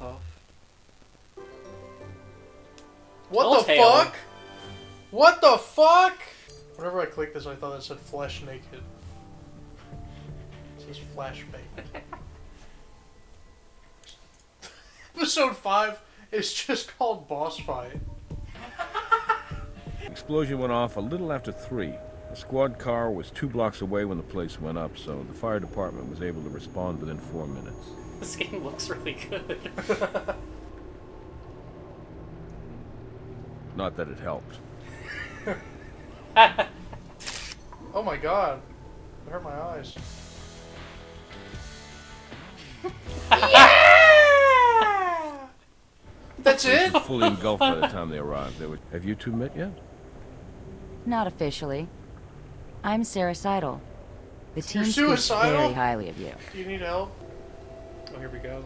off. What the fuck? What the fuck? Whenever I clicked this, I thought it said flesh naked. It says flashbang. Episode 5 is just called Boss Fight. Explosion went off a little after 3. The squad car was 2 blocks away when the place went up, so the fire department was able to respond within 4 minutes. This game looks really good. Not that it helped. Oh my god. It hurt my eyes. Yeah! That's it? Fully engulfed by the time they arrived. Have you two met yet? Not officially. I'm Sarasidle. The team You're speaks suicidal? very highly of you. Do you need help? Oh, here we go.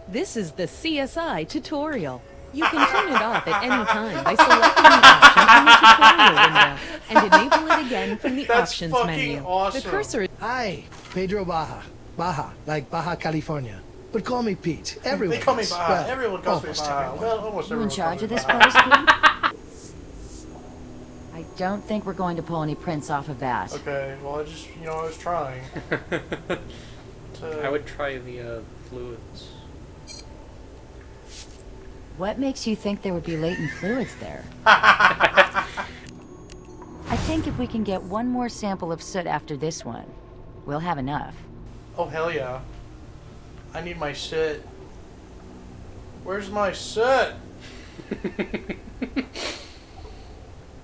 This is the CSI tutorial. You can turn it off at any time by selecting the option in the tutorial window and enable it again from the That's options fucking menu. awesome. The cursor is Hi, Pedro Baja. Baja, like Baja California. But call me Pete. Everyone They call me does. Baja. Well, Everyone calls me almost Baja. everyone. Well, almost You everyone in charge of calls this me place, Baja. Pete? I don't think we're going to pull any prints off of that. Okay, well, I was trying. I would try the fluids. What makes you think there would be latent fluids there? I think if we can get one more sample of soot after this one, we'll have enough. Oh, hell yeah. I need my soot. Where's my soot?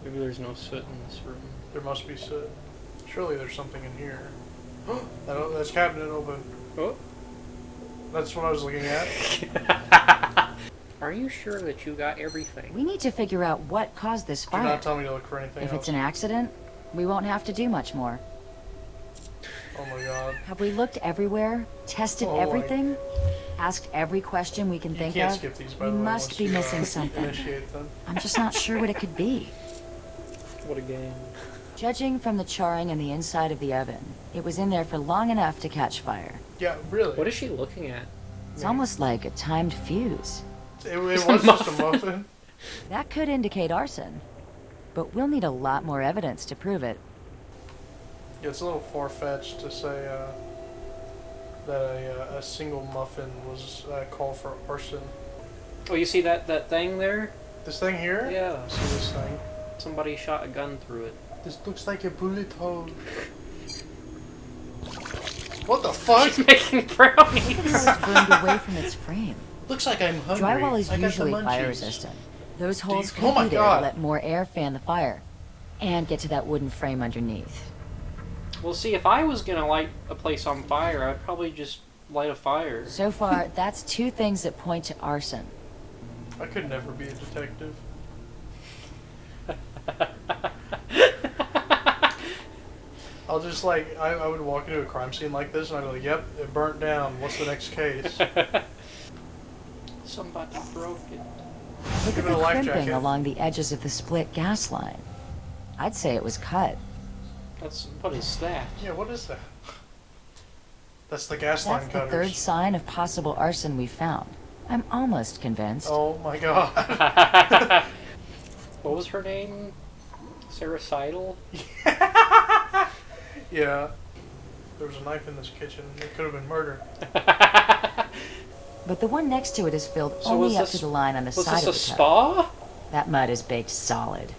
Maybe there's no soot in this room. There must be soot. Surely there's something in here. That's cabinet open. Oh. That's what I was looking at. Are you sure that you got everything? We need to figure out what caused this Do fire. not tell me to look for anything If else. it's an accident, we won't have to do much more. Oh my god. Have we looked everywhere? Tested Oh, everything? Asked every question we can You think can't of? skip these, by We the way, must once be you, missing something. Initiate them. I'm just not sure what it could be. What a game. Judging from the charring in the inside of the oven, it was in there for long enough to catch fire. Yeah, really. What is she looking at? It's almost like a timed fuse. It was just a muffin. That could indicate arson, but we'll need a lot more evidence to prove it. Yeah, it's a little far-fetched to say that a single muffin was called for arson. Oh, you see that thing there? This thing here? Yeah. See this thing? Somebody shot a gun through it. This looks like a bullet hole. What the fuck? She's making brownies! It was burned away from its frame. Looks like I'm hungry. Drywall is I got the usually fire munchies. resistant. Those holes oh could my be there God. to let more air fan the fire and get to that wooden frame underneath. Well, see, if I was gonna light a place on fire, I'd probably just light a fire. So far, that's 2 things that point to arson. I could never be a detective. I'll just like, I would walk into a crime scene like this and I'd be like, yep, it burnt down. What's the next case? Somebody broke it. Look Give at it a the life crimping jacket. along the edges of the split gas line. I'd say it was cut. What is that? Yeah, what is that? That's the gas line That's the cutters. 3rd sign of possible arson we found. I'm almost convinced. Oh my god. What was her name? Sarasidle? Yeah. There was a knife in this kitchen. It could have been murder. But the one next to it is filled So only was up this- to the line on the Was side this of a the tub. spa? That mud is baked solid.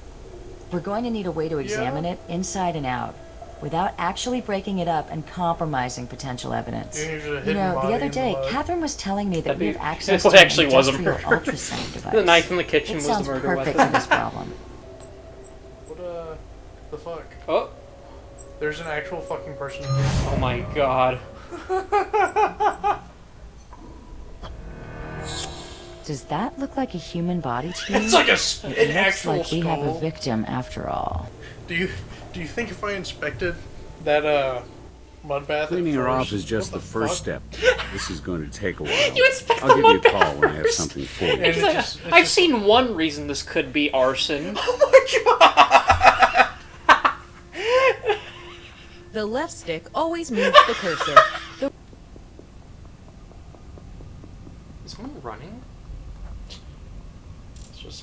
We're going to need a way to examine it inside and out without actually breaking it up and compromising potential evidence. You need a You hidden know, body the other in the day, mud. Catherine was telling me that That'd we be- have access it to an actually was a industrial murder. ultrasound device. The knife in the kitchen it was the sounds murder perfect weapon. for this problem. What the fuck? Oh! There's an actual fucking person in here. Oh my god. Does that look like a human body to you? It's like It an looks actual like we have a skull. victim after all. Do you think if I inspected that mud bath Cleaning at her first, off is just what the first fuck? step. This is going to take a while. You inspect I'll the give you a mud bath call when I have first. something for you. And it just- it's I've just- seen one reason this could be arson. Oh my god! the left stick always moves the cursor. The Is someone running?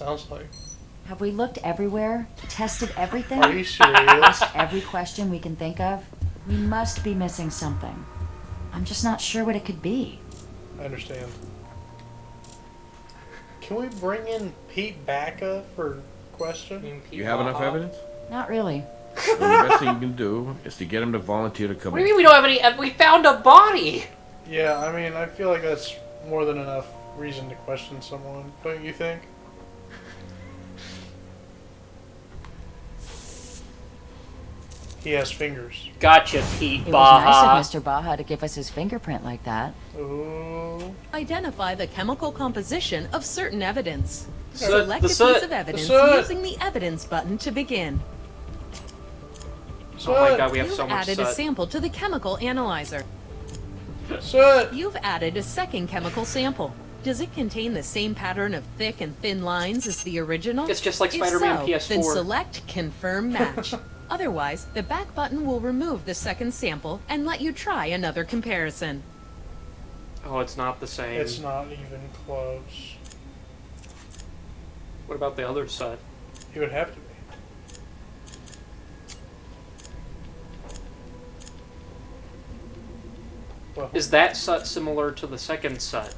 sounds like. Have we looked everywhere? Tested everything? Are you serious? Every question we can think of? We must be missing something. I'm just not sure what it could be. I understand. Can we bring in Pete Baxa for question? You have enough evidence? Not really. Well, the best thing you can do is to get him to volunteer to come What do in. you mean we don't have any? We found a body. Yeah, I mean, I feel like that's more than enough reason to question someone, don't you think? He has fingers. Gotcha, Pete It was Baxa. nice of Mr. Baja to give us his fingerprint like that. Ooh. Identify the chemical composition of certain evidence. Soot, Select the a soot, piece of evidence soot. using the evidence button to begin. Oh my Soot. god, we have You've so much added a soot. sample to the chemical analyzer. Soot. You've added a second chemical sample. Does it contain the same pattern of thick and thin lines as the original? It's just like If Spider-Man so, PS4. then select Confirm Match. Otherwise, the back button will remove the second sample and let you try another comparison. Oh, it's not the same. It's not even close. What about the other set? It would have to be. Well, Is that set similar to the second set?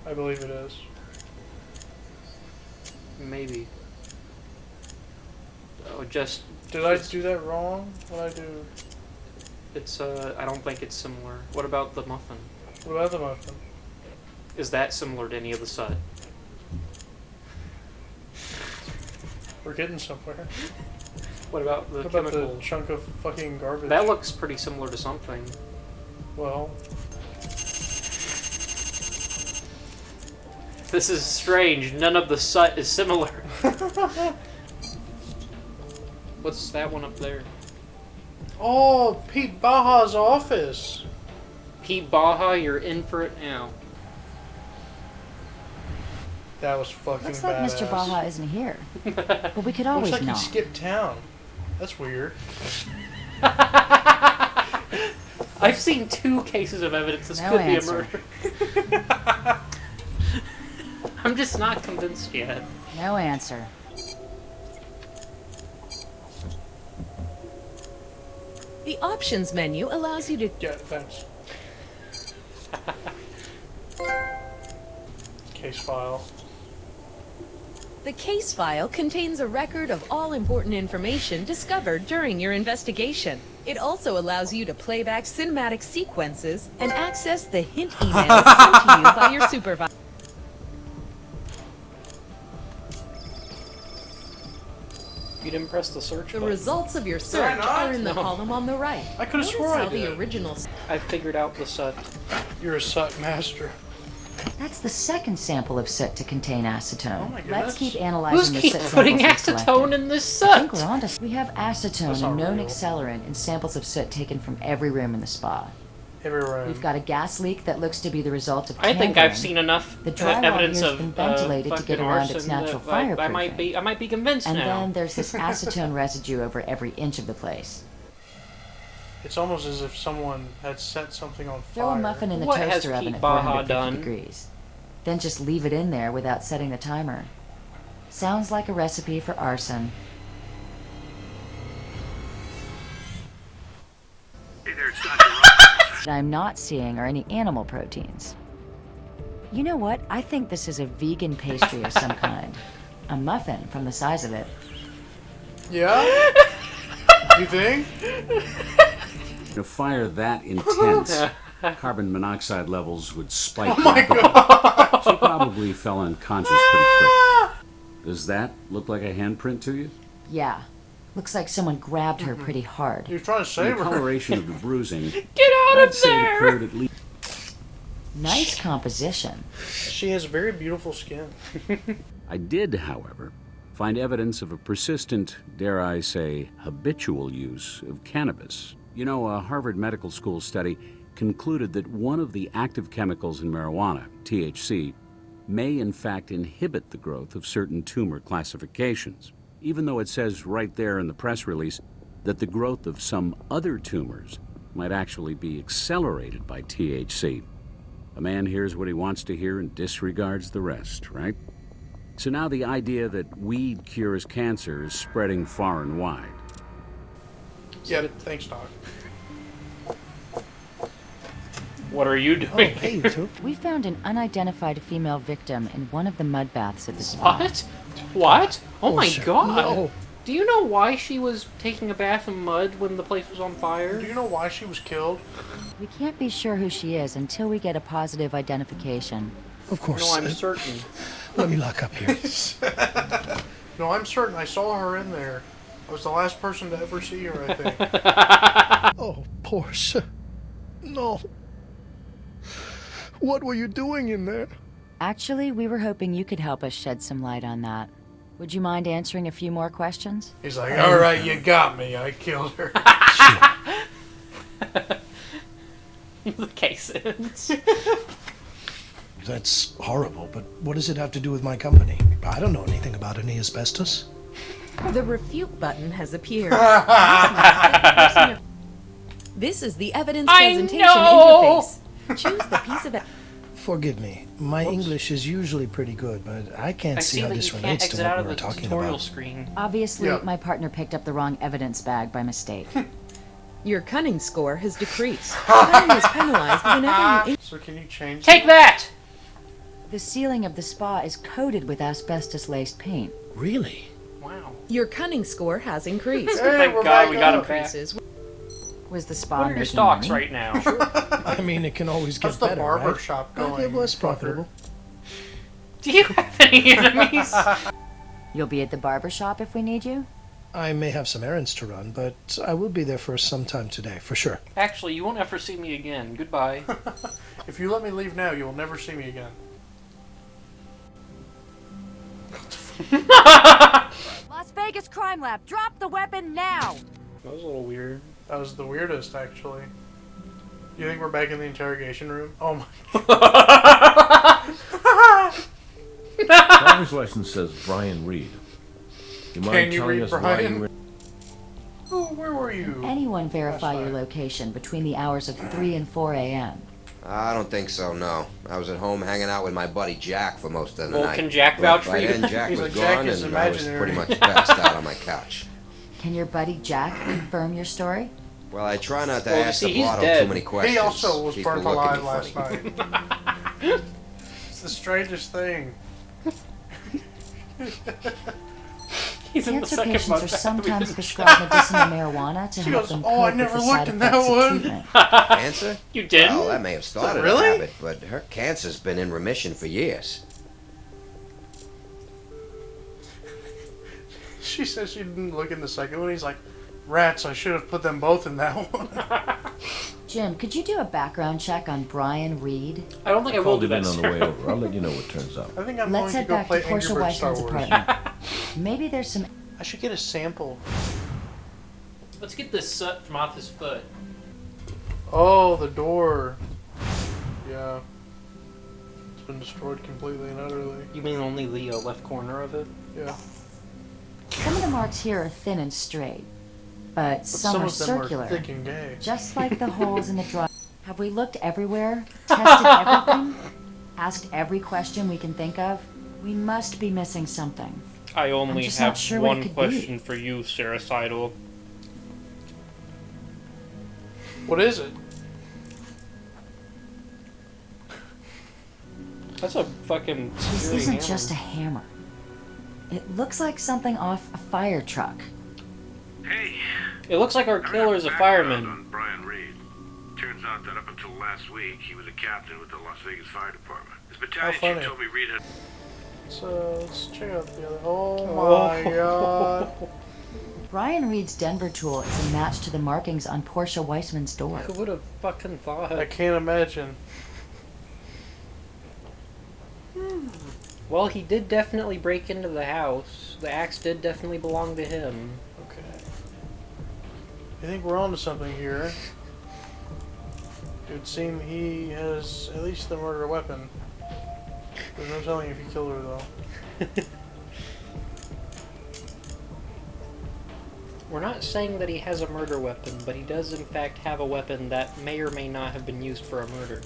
I believe it is. Maybe. Oh, just Did I do that wrong? What did I do? it's I don't think it's similar. What about the muffin? What about the muffin? Is that similar to any of the set? We're getting somewhere. What about the What about chemical? the chunk of fucking garbage? That looks pretty similar to something. Well, This is strange. None of the set is similar. What's that one up there? oh, Pete Baja's office. Pete Baja, you're in for it now. That was fucking Looks like badass. Mr. Baja isn't here. But we could Looks always like knock. he skipped town. That's weird. I've seen 2 cases of evidence this No could answer. be a murder. I'm just not convinced yet. No answer. The options menu allows you to Yeah, thanks. Case file. The case file contains a record of all important information discovered during your investigation. It also allows you to play back cinematic sequences and access the hint emails sent to you by your supervisor. You didn't press the search The button. results of your search not? are in the No. column on the right. I could have Notice swore I how the did. original I figured out the set. You're a sut master. That's the second sample of soot to contain acetone. Oh my Let's goodness. keep Who's analyzing the keep soot putting samples we've acetone collected. in this I think set? we're onto. We have acetone, That's a not known real. accelerant, in samples of soot taken from every room in the spa. Every room. We've got a gas leak that looks to be the result of I think tampering. I've seen enough The drywall evidence here's of been ventilated to fucking get around its arson natural that I fireproofing. might be convinced And now. then there's this acetone residue over every inch of the place. It's almost as if someone had set something on fire. Throw a muffin in the What has toaster oven Pete at Baja 450 done? degrees. Then just leave it in there without setting the timer. Sounds like a recipe for arson. What I'm not seeing are any animal proteins. You know what? I think this is a vegan pastry of some kind. A muffin from the size of it. Yeah? You think? In a fire that intense, carbon monoxide levels would spike. Oh my rapidly. god! She probably fell unconscious pretty quick. Does that look like a handprint to you? Yeah. Looks like someone grabbed her pretty hard. You're trying to The save her. coloration of the bruising, Get out I'd of say it there! occurred at least. Nice composition. She has very beautiful skin. I did, however, find evidence of a persistent, dare I say, habitual use of cannabis. You know, a Harvard Medical School study concluded that one of the active chemicals in marijuana, THC, may in fact inhibit the growth of certain tumor classifications, even though it says right there in the press release that the growth of some other tumors might actually be accelerated by THC. A man hears what he wants to hear and disregards the rest, right? So now the idea that weed cures cancer is spreading far and wide. Yeah, thanks, Doc. What are you Oh, doing? hey, you two. We found an unidentified female victim in one of the mud baths at the spa. What? What? Oh my shit. god! No. Do you know why she was taking a bath in mud when the place was on Do fire? you know why she was killed? We can't be sure who she is until we get a positive identification. Of course. No, I'm certain. Let me lock up here. No, I'm certain I saw her in there. I was the last person to ever see her, I think. Oh, Portia. No. What were you doing in there? Actually, we were hoping you could help us shed some light on that. Would you mind answering a few more questions? He's like, alright, you got me. I killed her. The case ends. That's horrible, but what does it have to do with my company? I don't know anything about any asbestos. The refute button has appeared. This is the evidence I presentation know! interface. Choose the piece of Forgive me. My English is usually pretty good, but I can't I see see how that this you can't relates exit to out what of we were the talking tutorial about. screen. Obviously, Yeah. my partner picked up the wrong evidence bag by mistake. Your cunning score has decreased. Cunning is penalized whenever you... So can you change Take that! The ceiling of the spa is coated with asbestos-laced paint. Really? Wow. Your cunning score has increased. Hey, Thank we're God back we got up. it back. Increases. Was the spa What are your making stocks money? right now? I mean, it can always get How's the better, barber right? shop But going? it was fucker? profitable. Do you have any enemies? You'll be at the barber shop if we need you? I may have some errands to run, but I will be there for some time today, for sure. Actually, you won't ever see me again. Goodbye. If you let me leave now, you will never see me again. Las Vegas Crime Lab, drop the weapon now! That was a little weird. That was the weirdest, actually. You think we're back in the interrogation room? Oh my. Driver's license says Brian Reed. You mind Can you telling read us why Brian? you were... Oh, where were you? Anyone verify Last your night. location between the hours of 3 and 4 a.m.? I don't think so, no. I was at home hanging out with my buddy Jack for most of the Well, night. can Jack But vouch for by you? then, Jack He's was like, Jack gone, is and I was imaginary. pretty much passed out on my couch. Can your buddy Jack confirm your story? Well, I try not to Well, you ask see, the he's blotto dead. too many questions. He also was People burnt look at alive me last funny. night. It's the strangest thing. He's in the Cancer second patients month are after sometimes we- prescribed medicinal marijuana to She help goes, them "Oh, cope I with never the looked side in that effects of one." treatment. Cancer? You didn't? Well, that may have started Really? a habit, but her cancer's been in remission for years. She says she didn't look in the second one. He's like, rats, I should have put them both in that one. Jim, could you do a background check on Brian Reed? I don't think I will Called do him that, in on the sir. way over. I'll let you know what turns up. I think I'm Let's going head to go back play to Angry Portia Birds Star Weissman's Wars. apartment. Maybe there's some I should get a sample. Let's get this soot from off his foot. Oh, the door. Yeah. It's been destroyed completely and utterly. You mean only the left corner of it? Yeah. Some of the marks here are thin and straight, but But some are of them circular, are thick and gay. just like the holes in the drive. Have we looked everywhere? Tested everything? Asked every question we can think of? We must be missing something. I only just not have sure what it one could question be. for you, Sarasidle. What is it? That's a fucking This scary isn't hammer. just a hammer. It looks like something off a fire truck. Hey, It looks like our I read killer's a background fireman. on Brian Reed. Turns out that up until last week, he was a captain with the Las Vegas Fire Department. His battalion funny. chief told me Reed had... So let's check out the other. Oh my god. Brian Reed's Denver tool is a match to the markings on Portia Weissman's door. Who would have fucking thought? I can't imagine. Well, he did definitely break into the house. The axe did definitely belong to him. Okay. I think we're onto something here. It would seem he has at least the murder weapon. There's no telling if he killed her though. We're not saying that he has a murder weapon, but he does in fact have a weapon that may or may not have been used for a murder.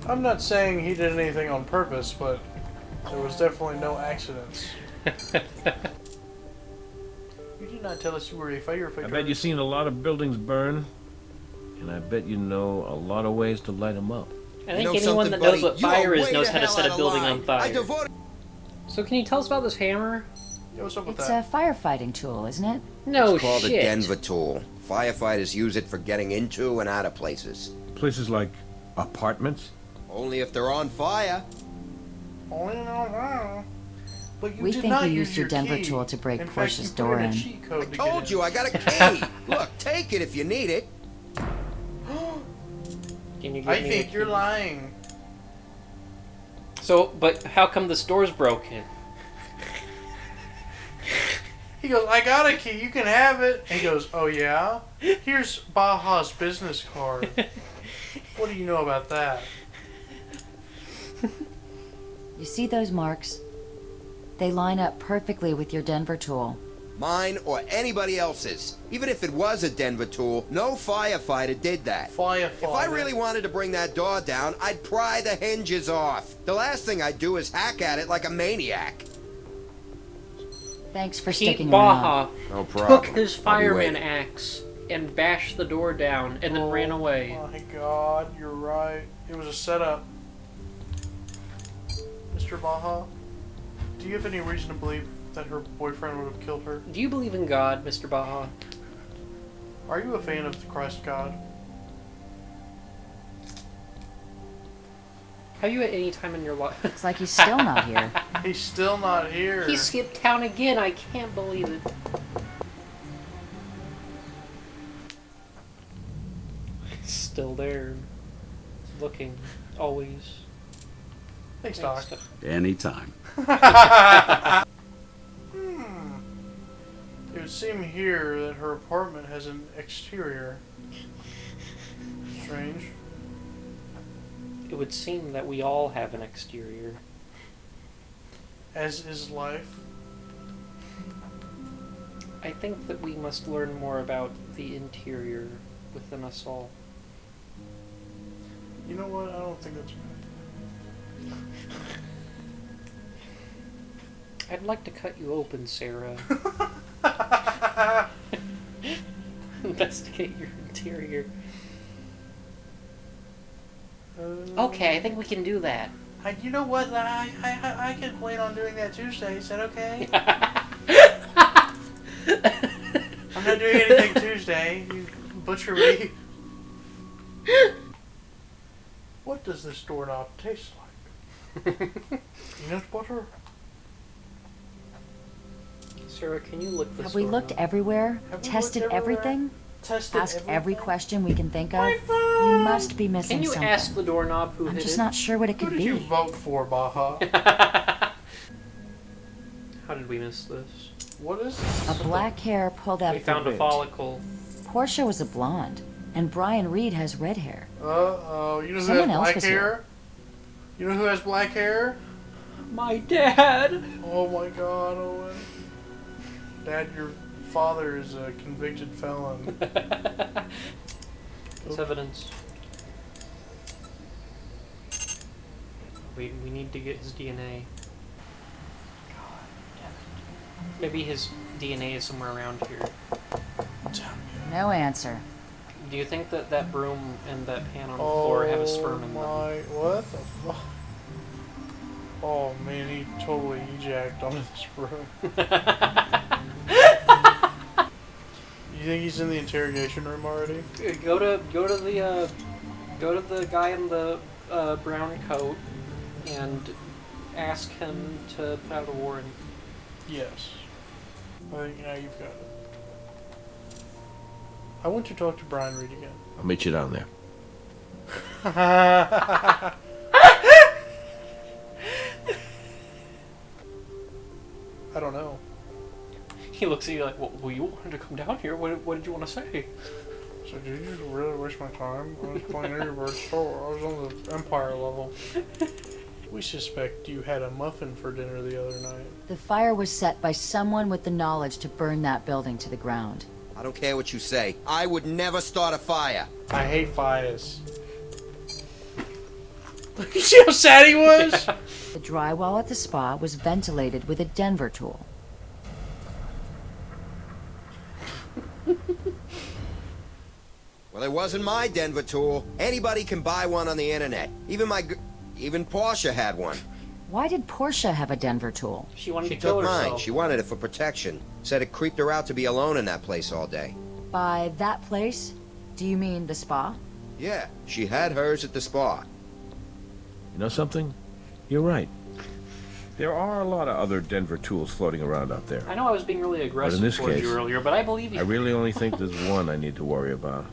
I'm not saying he did anything on purpose, but there was definitely no accidents. You did not tell us you were a firefighter. I bet you've seen a lot of buildings burn, and I bet you know a lot of ways to light them up. I think anyone that knows what fire is knows how to set a building on fire. So can you tell us about this hammer? Yeah, what's up with It's that? a firefighting tool, isn't it? No It's called shit. a Denver tool. Firefighters use it for getting into and out of places. Places like apartments? Only if they're on fire. Only no. But you We did think not you use used your Denver key. tool to break In fact, Portia's you put door in a in. cheat code to Told get you, in. I got a key. Look, take it if you need it. Can you give I me think the you're key? lying. So, but how come this door's broken? He goes, I got a key, you can have it. And he goes, oh yeah? Here's Baja's business card. What do you know about that? You see those marks? They line up perfectly with your Denver tool. Mine or anybody else's. Even if it was a Denver tool, no firefighter did that. Firefighter. If I really wanted to bring that door down, I'd pry the hinges off. The last thing I'd do is hack at it like a maniac. Thanks for Pete sticking around. Baja No took problem. his I'll be fireman waiting. axe and bashed the door down and then ran away. Oh my god, you're right. It was a setup. Mr. Baja, do you have any reason to believe that her boyfriend would have killed her? Do you believe in God, Mr. Baja? Are you a fan of the Christ God? Have you at any time in your life? Looks like he's still not here. He's still not here. He skipped town again. I can't believe it. He's still there, looking always. Thanks, Doc. Anytime. It would seem here that her apartment has an exterior. Strange. It would seem that we all have an exterior. As is life. I think that we must learn more about the interior within us all. You know what? I don't think that's right. I'd like to cut you open, Sarah. Investigate your interior. Okay, I think we can do that. You know what? I can plan on doing that Tuesday. Is that okay? I'm not doing anything Tuesday. You butcher me. What does this doorknob taste like? Peanut butter? Sarah, can you look this Have we door looked up? everywhere? Have we Tested looked everywhere? everything? Tested Asked every everything? question we can think of? My You phone! must be missing Can you something. ask the doorknob who I'm hit just it? not sure what it Who could did be. you vote for, Baja? How did we miss this? What is A this? black hair pulled out We of the found a root. follicle. Portia was a blonde, and Brian Reed has red hair. Uh-oh. You know who Someone has else black was hair? here. You know who has black hair? My dad! Oh my god, Owen. Dad, your father is a convicted felon. It's evidence. We need to get his DNA. God damn it. Maybe his DNA is somewhere around here. No answer. Do you think that that broom and that pan on the floor have a sperm in them? my, what the fuck? Oh man, he totally ejacked onto this room. You think he's in the interrogation room already? Go to the guy in the brown coat and ask him to put out a warrant. Yes. I think now you've got it. I want to talk to Brian Reed again. I'll meet you down there. I don't know. He looks at you like, well, you wanted to come down here. What did you want to say? So did you just really waste my time? I was playing Angry Birds 4. I was on the Empire level. We suspect you had a muffin for dinner the other night. The fire was set by someone with the knowledge to burn that building to the ground. I don't care what you say. I would never start a fire. I hate fires. You see how sad he was? The drywall at the spa was ventilated with a Denver tool. Well, it wasn't my Denver tool. Anybody can buy one on the internet. Even Portia had one. Why did Portia have a Denver tool? She wanted She to kill took mine. herself. She wanted it for protection. Said it creeped her out to be alone in that place all day. By that place, do you mean the spa? Yeah, she had hers at the spa. You know something? You're right. There are a lot of other Denver tools floating around out there. I know I was being really aggressive this towards case, you earlier, but I believe you. I really only think there's one I need to worry about.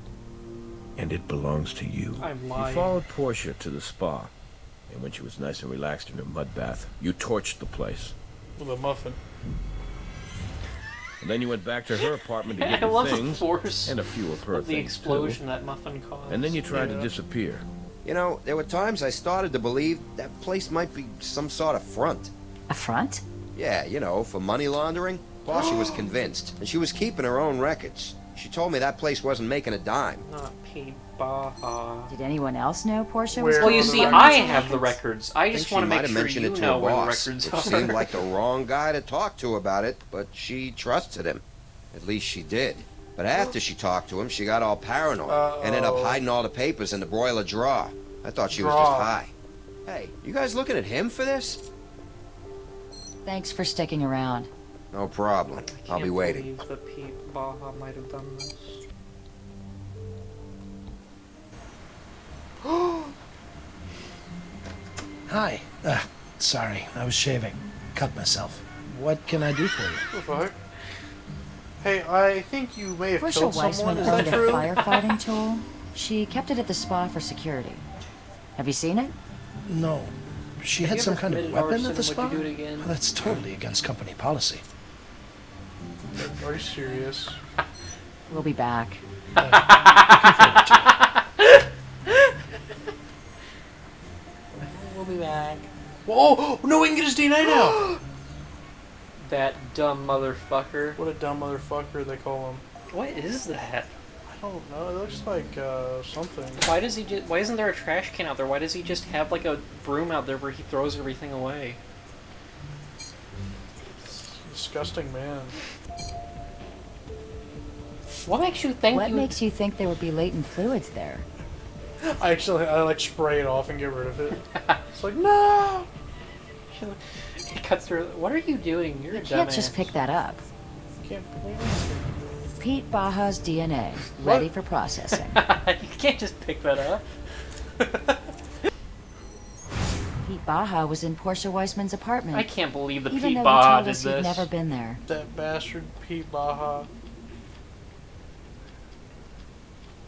And it belongs to you. I'm You lying. followed Portia to the spa. And when she was nice and relaxed in her mud bath, you torched the place. With a muffin. And then you went back to her apartment to I get your love the things. force And a few of her of the things, explosion that muffin caused. too. And then you tried Yeah. to disappear. You know, there were times I started to believe that place might be some sort of front. A front? Yeah, you know, for money laundering. Portia was convinced, and she was keeping her own records. She told me that place wasn't making a dime. Not paid Baja. Did anyone else know Portia was Where- Well, you keeping see, the I records? have the records. I I think just she want to might make have sure mentioned you it to know her where the boss, records which are. seemed like the wrong guy to talk to about it, but she trusted him. At least she did. But after she talked to him, she got all paranoid. Ended up hiding all the papers in the broiler drawer. I thought she was just Drawer. high. Hey, you guys looking at him for this? Thanks for sticking around. No problem. I I'll be can't waiting. believe that Pete Baja might have done this. Hi. Sorry, I was shaving. Cut myself. What can I do for you? What the fuck? Hey, I think you may have Portia killed someone. Weissman Is owned that a true? firefighting tool. She kept it at the spa for security. Have you seen it? No. She Have had you some ever kind of committed weapon arson? at the spa? Would you do it again? Well, that's totally against company policy. Are you serious? We'll be back. We'll be back. Whoa! No, we can get his DNA now! That dumb motherfucker. What a dumb motherfucker they call him. What is that? I don't know. It looks like something. Why does he just? Why isn't there a trash can out there? Why does he just have like a broom out there where he throws everything away? Disgusting man. What makes you think? What makes you think there would be latent fluids there? I like spray it off and get rid of it. It's like, no! He cuts through. What are you doing? You're a You can't dumbass. just pick that up. Can't believe it. Pete Baja's DNA, ready for processing. You can't just pick that up. Pete Baja was in Portia Weissman's apartment. I can't believe the even Pete though Baja he told did us this. he'd never been there. That bastard Pete Baja.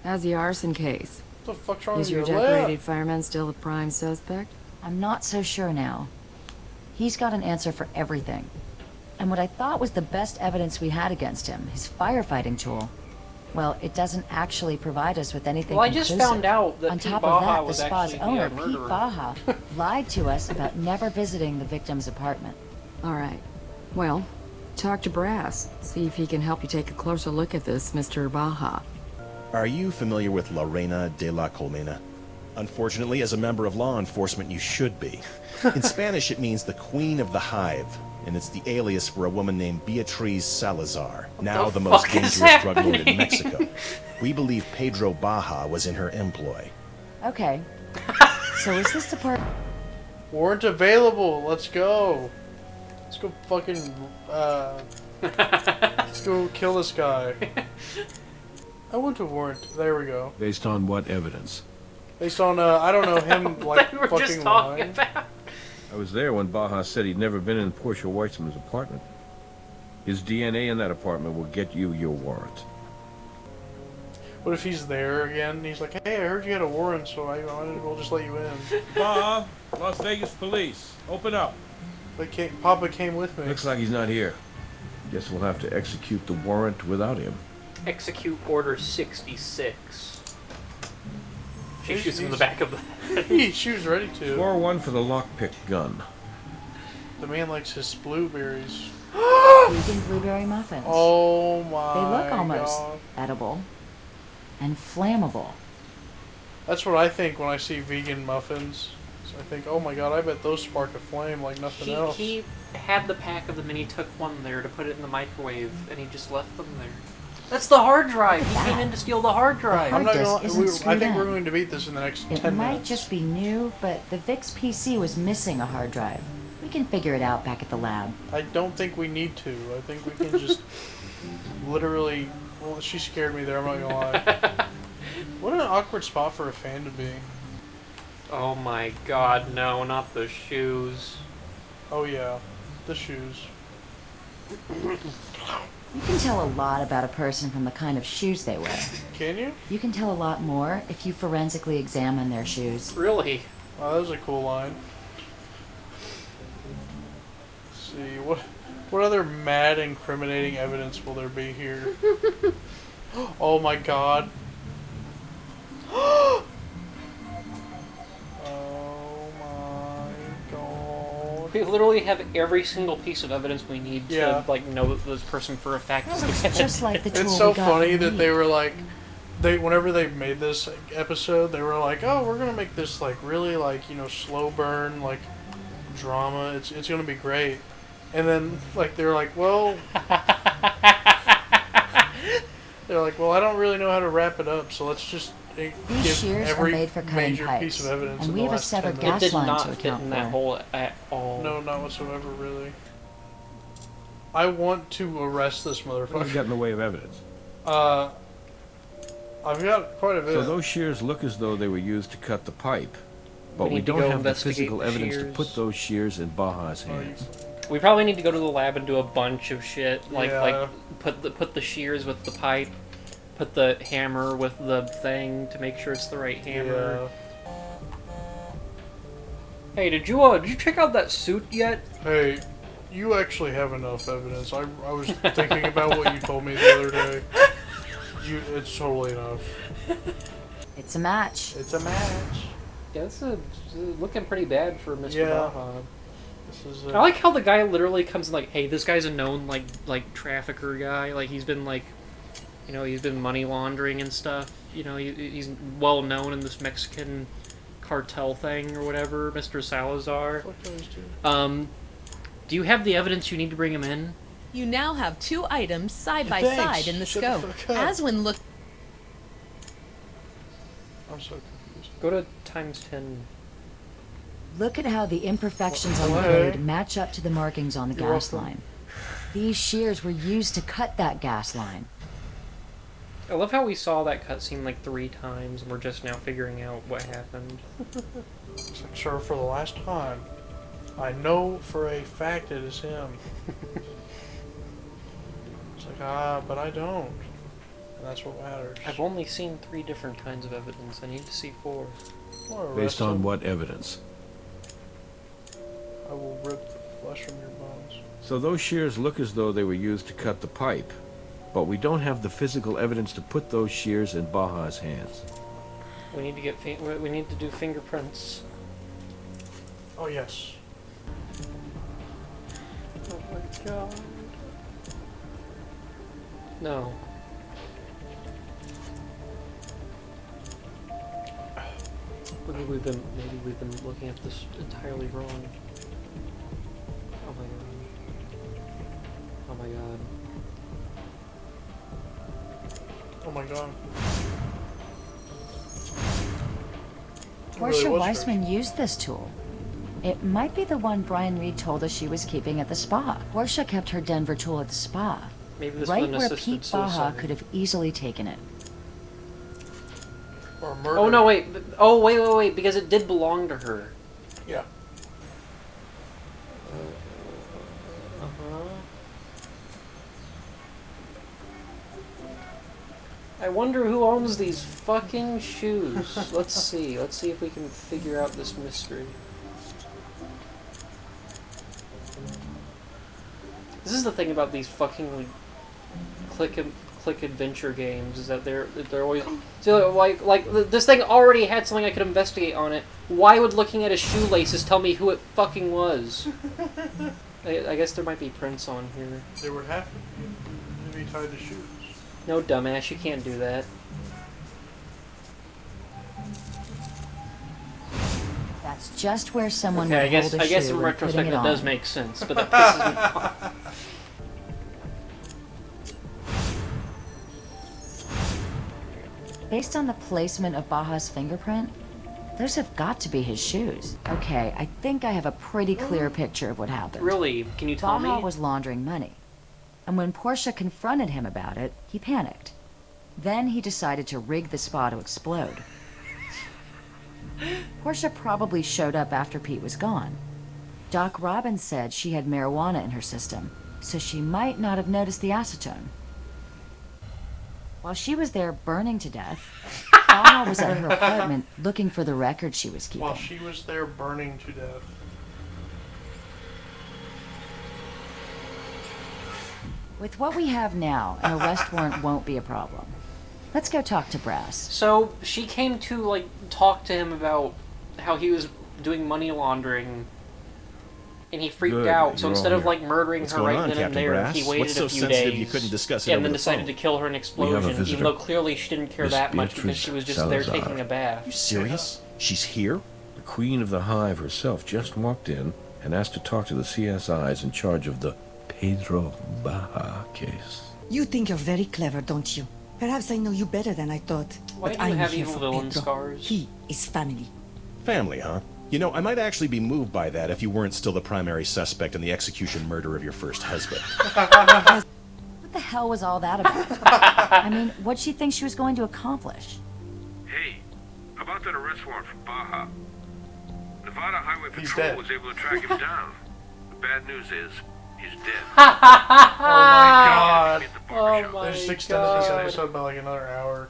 How's the arson case? What the fuck's wrong Is with your your decorated lip? fireman still the prime suspect? I'm not so sure now. He's got an answer for everything. And what I thought was the best evidence we had against him, his firefighting tool, well, it doesn't actually provide us with anything Well, I just conclusive. found out that On Pete top Baja of that, the was spa's actually owner, the Pete murderer. Baja, lied to us about never visiting the victim's apartment. All right. Well, talk to Brass. See if he can help you take a closer look at this, Mr. Baja. Are you familiar with La Reina de la Colmena? Unfortunately, as a member of law enforcement, you should be. In Spanish, it means the Queen of the Hive, and it's the alias for a woman named Beatriz Salazar, now the most fuck is dangerous drug lord in happening? Mexico. We believe Pedro Baja was in her employ. Okay. So is this the part... Warrant available. Let's go. Let's go fucking, let's go kill this guy. I want a warrant. There we go. Based on what evidence? Based on, I don't know, him, like, we were fucking just talking lying. about. I was there when Baja said he'd never been in Portia Weissman's apartment. His DNA in that apartment will get you your warrant. What if he's there again and he's like, hey, I heard you had a warrant, so we'll just let you in. Baja, Las Vegas police, open up. But Papa came with me. Looks like he's not here. Guess we'll have to execute the warrant without him. Execute Order 66. She He's- shoots him in the he's- back of the head. She was ready to. 4-1 for the lockpick gun. The man likes his blueberries. vegan blueberry muffins? Oh my They look almost God. edible and flammable. That's what I think when I see vegan muffins. So I think, oh my god, I bet those spark a flame like nothing else. He had the pack of them and he took one there to put it in the microwave and he just left them there. That's the hard drive! He came in to steal the hard drive! I'm not disk gonna, isn't I screwed think in. we're going to beat this in the next It 10 might minutes. just be new, but the VIX PC was missing a hard drive. We can figure it out back at the lab. I don't think we need to. I think we can just literally... Well, she scared me there, I'm not gonna lie. What an awkward spot for a fan to be. Oh my god, no, not the shoes. Oh yeah, the shoes. You can tell a lot about a person from the kind of shoes they wear. Can you? You can tell a lot more if you forensically examine their shoes. Really? Oh, that was a cool line. Let's see, what other mad incriminating evidence will there be here? Oh my god. Oh my god. We literally have every single piece of evidence we need to like know that this person for a fact is It's dead. just like the tool It's so we got funny from that Lee. they were like, whenever they made this episode, they were like, oh, we're gonna make this like really like, you know, slow burn like drama. It's gonna be great. And then like they were like, well, they're like, well, I don't really know how to wrap it up, so let's just These give shears are every made for cutting major pipes, piece of evidence and in we the have a last severed 10 gas minutes. It did line not to fit account in that for. hole at all. No, not whatsoever, really. I want to arrest this What have motherfucker. got in the way of evidence? I've got quite a bit. So those shears look as though they were used to cut the pipe, but we need to don't go have the investigate physical the evidence to shears. put those shears in Baja's hands. We probably need to go to the lab and do a bunch of shit, like Yeah. put the shears with the pipe, put the hammer with the thing to make sure it's the right hammer. Hey, did you check out that suit yet? Hey, you actually have enough evidence. I was thinking about what you told me the other day. It's totally enough. It's a match. It's a match. Yeah, this is looking pretty bad for Mr. Yeah. Baja. This is I like how the guy literally comes in like, hey, this guy's a known like trafficker guy. Like he's been like, you know, he's been money laundering and stuff. You know, he's well known in this Mexican cartel thing or whatever, Mr. Salazar. Do you have the evidence you need to bring him in? You now have two items side by Thanks. side in the Shut the scope. fuck up. As when look. I'm so confused. Go to times 10. Look at how the imperfections on the Hello. blade match up to the markings on the You're gas welcome. line. These shears were used to cut that gas line. I love how we saw that cutscene like 3 times and we're just now figuring out what happened. It's like, sir, for the last time, I know for a fact it is him. It's like, but I don't. And that's what matters. I've only seen 3 different kinds of evidence. I need to see 4. Or Based arrest on him. what evidence? I will rip the flesh from your bones. So those shears look as though they were used to cut the pipe, but we don't have the physical evidence to put those shears in Baja's hands. We need to get we need to do fingerprints. Oh, yes. Oh my god. No. Maybe we've been looking at this entirely wrong. Oh my god. Oh my god. Oh my god. It Portia really was Weissman used this tool. It might be the one Brian Reed told us she was keeping at the spa. Portia kept her Denver tool at the spa, Maybe this right was an where assisted Pete Baja suicide. could have easily taken it. Or murder. Oh no, wait. Oh wait, because it did belong to her. Yeah. I wonder who owns these fucking shoes. Let's see. Let's see if we can figure out this mystery. This is the thing about these fucking click adventure games, is that they're always so like this thing already had something I could investigate on it. Why would looking at his shoelaces tell me who it fucking was? I guess there might be prints on here. They would have to be tied to shoes. No, dumbass, you can't do that. That's just where someone Okay, would hold a I guess shoe in when putting retrospect it that on. does make sense, but that pisses me off. Based on the placement of Baja's fingerprint, those have got to be his shoes. Okay, I think I have a pretty clear picture of what happened. Really? Can you tell Baja me? was laundering money. And when Portia confronted him about it, he panicked. Then he decided to rig the spa to explode. Portia probably showed up after Pete was gone. Doc Robbins said she had marijuana in her system, so she might not have noticed the acetone. While she was there burning to death, Baja was at her apartment looking for the record she was keeping. While she was there burning to death. With what we have now, an arrest warrant won't be a problem. Let's go talk to Brass. So she came to like talk to him about how he was doing money laundering, and he freaked Good, out. So you're instead all of here. like murdering What's her going right on, then and Captain there, Brass? he waited What's so a few sensitive days. you couldn't discuss it and over then the decided phone? to kill her in an explosion, even visitor. though clearly she didn't care Miss that much because Beatrice she was just there Salazar. taking a bath. You serious? She's here? The Queen of the Hive herself just walked in and asked to talk to the CSIs in charge of the Pedro Baja case. You think you're very clever, don't you? Perhaps I know you better than I thought. Why but do you I'm have here evil for villain Pedro. scars? He is family. Family, huh? You know, I might actually be moved by that if you weren't still the primary suspect in the execution murder of your first husband. What the hell was all that about? I mean, what'd she think she was going to accomplish? Hey, about that arrest warrant for Baja. Nevada Highway He's Patrol dead. was able to track him down. The bad news is, he's dead. Oh my god. At the Oh barbershop. my They just extended this God. episode by like another hour.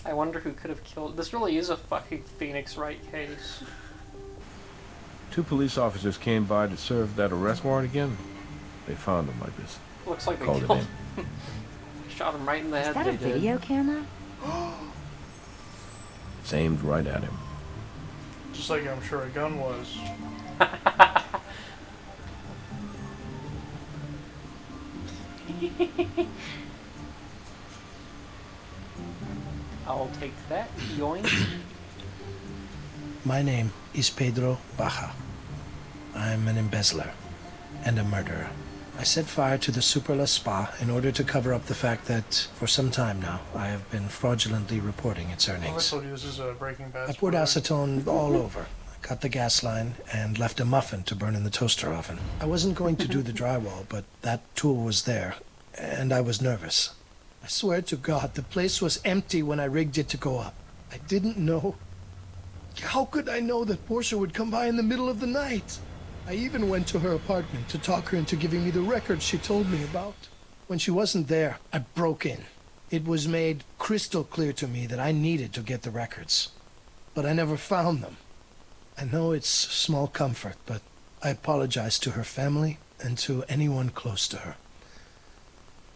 I wonder who could have killed. This really is a fucking Phoenix Wright case. 2 police officers came by to serve that arrest warrant again. They found him like this. Looks like they Called it killed in. him. Shot him right in the head. Is that they a video camera? It's aimed right at him. Just like I'm sure a gun was. I'll take that. Yoink. My name is Pedro Baxa. I'm an embezzler and a murderer. I set fire to the Superla Spa in order to cover up the fact that, for some time now, I have been fraudulently reporting its Well, I earnings. told you this is a Breaking Bad. I poured spoiler. acetone all over. I cut the gas line and left a muffin to burn in the toaster oven. I wasn't going to do the drywall, but that tool was there, and I was nervous. I swear to God, the place was empty when I rigged it to go up. I didn't know. How could I know that Portia would come by in the middle of the night? I even went to her apartment to talk her into giving me the records she told me about. When she wasn't there, I broke in. It was made crystal clear to me that I needed to get the records. But I never found them. I know it's small comfort, but I apologize to her family and to anyone close to her.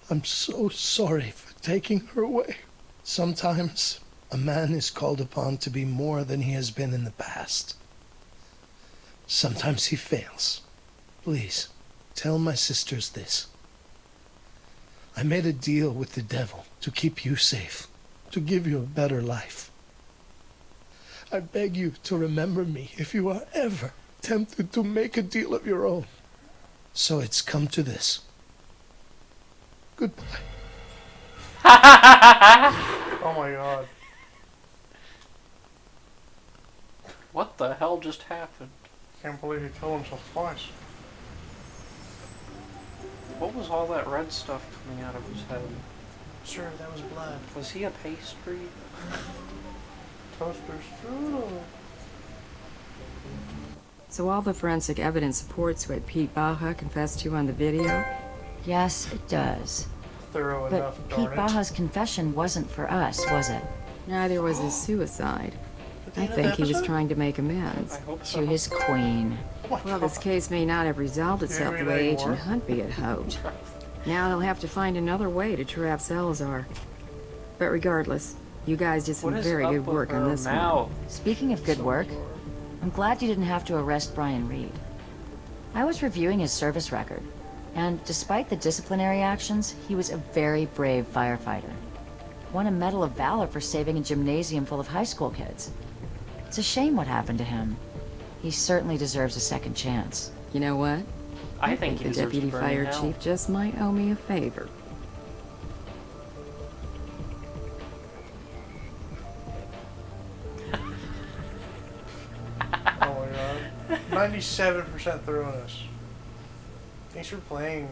I'm so sorry for taking her away. Sometimes a man is called upon to be more than he has been in the past. Sometimes he fails. Please, tell my sisters this. I made a deal with the devil to keep you safe, to give you a better life. I beg you to remember me if you are ever tempted to make a deal of your own. So it's come to this. Goodbye. Oh my god. What the hell just happened? Can't believe he killed himself twice. What was all that red stuff coming out of his head? Sir, that was blood. Was he a pastry? Toaster strudel. So all the forensic evidence supports what Pete Baja confessed to on the video? Yes, it does. Thorough But enough, Pete darn it. Baja's confession wasn't for us, was it? Neither was his suicide. At the I end of the think he was episode? trying to make amends. I hope so. To his queen. Oh my Well, god. this case may not have resolved itself the Maybe way they Agent were. Huntby had hoped. Now they'll have to find another way to trap Salazar. But regardless, you guys did some What is very up good with work on her this one. mouth? Speaking of good work, I'm glad you didn't have to arrest Brian Reed. I was reviewing his service record, and despite the disciplinary actions, he was a very brave firefighter. Won a Medal of Valor for saving a gymnasium full of high school kids. It's a shame what happened to him. He certainly deserves a second chance. You know what? I think he the deserves deputy to burn in fire hell. chief just might owe me a favor. Oh my god. 97% thoroughness. Thanks for playing.